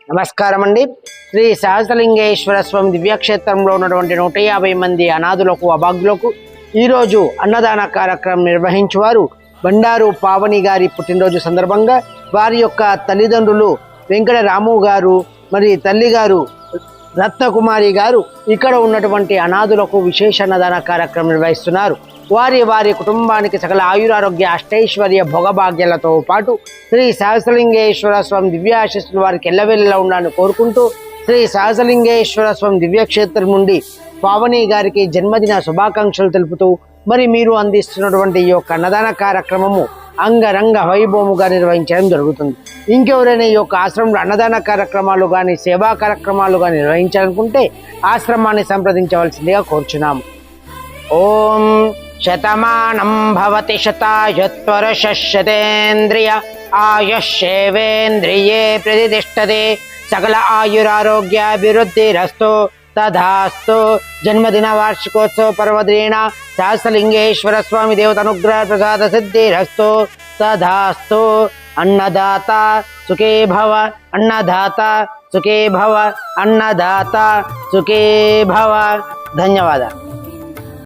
నమస్కారం అండి. శ్రీ సహస్రలింగేశ్వర స్వామి దివ్యక్షేత్రంలో ఉన్నటువంటి 150 మంది అనాథులకు అభాగ్యులకు ఈరోజు అన్నదాన కార్యక్రమం నిర్వహించువారు బండారు పావని గారి పుట్టినరోజు సందర్భంగా వారి యొక్క తల్లిదండ్రులు వెంకట రాము గారు మరి తల్లి గారు రత్నకుమారి గారు ఇక్కడ ఉన్నటువంటి అనాథులకు విశేష అన్నదాన కార్యక్రమం నిర్వహిస్తున్నారు. వారి కుటుంబానికి సకల ఆయురారోగ్య అష్టైశ్వర్య భోగభాగ్యాలతో పాటు శ్రీ సహస్రలింగేశ్వర స్వామి దివ్యాశిస్సులు వారికి ఎల్లవెల్లా ఉండాలని కోరుకుంటూ శ్రీ సహస్రలింగేశ్వర స్వామి దివ్యక్షేత్రం నుండి పావని గారికి జన్మదిన శుభాకాంక్షలు తెలుపుతూ మరి మీరు అందిస్తున్నటువంటి ఈ యొక్క అన్నదాన కార్యక్రమము అంగరంగ వైభవముగా నిర్వహించడం జరుగుతుంది. ఇంకెవరైనా ఈ యొక్క ఆశ్రమంలో అన్నదాన కార్యక్రమాలు కానీ సేవా కార్యక్రమాలు కానీ నిర్వహించాలనుకుంటే ఆశ్రమాన్ని సంప్రదించవలసిందిగా కోరుచున్నాము. ఓం శతమానం భవతి శతాయుత్వరశతేంద్రియ ఆయుష్యేవేంద్రియే ప్రతిష్టతే సకల ఆయురారోగ్యాభివృద్ధిరస్తు తథాస్తు. జన్మదిన వార్షికోత్సవ పర్వదిన సహస్రలింగేశ్వర స్వామి దేవత అనుగ్రహ ప్రసాద సిద్ధిరస్తు తథాస్తు. అన్నదాత సుఖే భవ, అన్నదాత సుఖే భవ, అన్నదాత సుఖే భవ. ధన్యవాదాలు.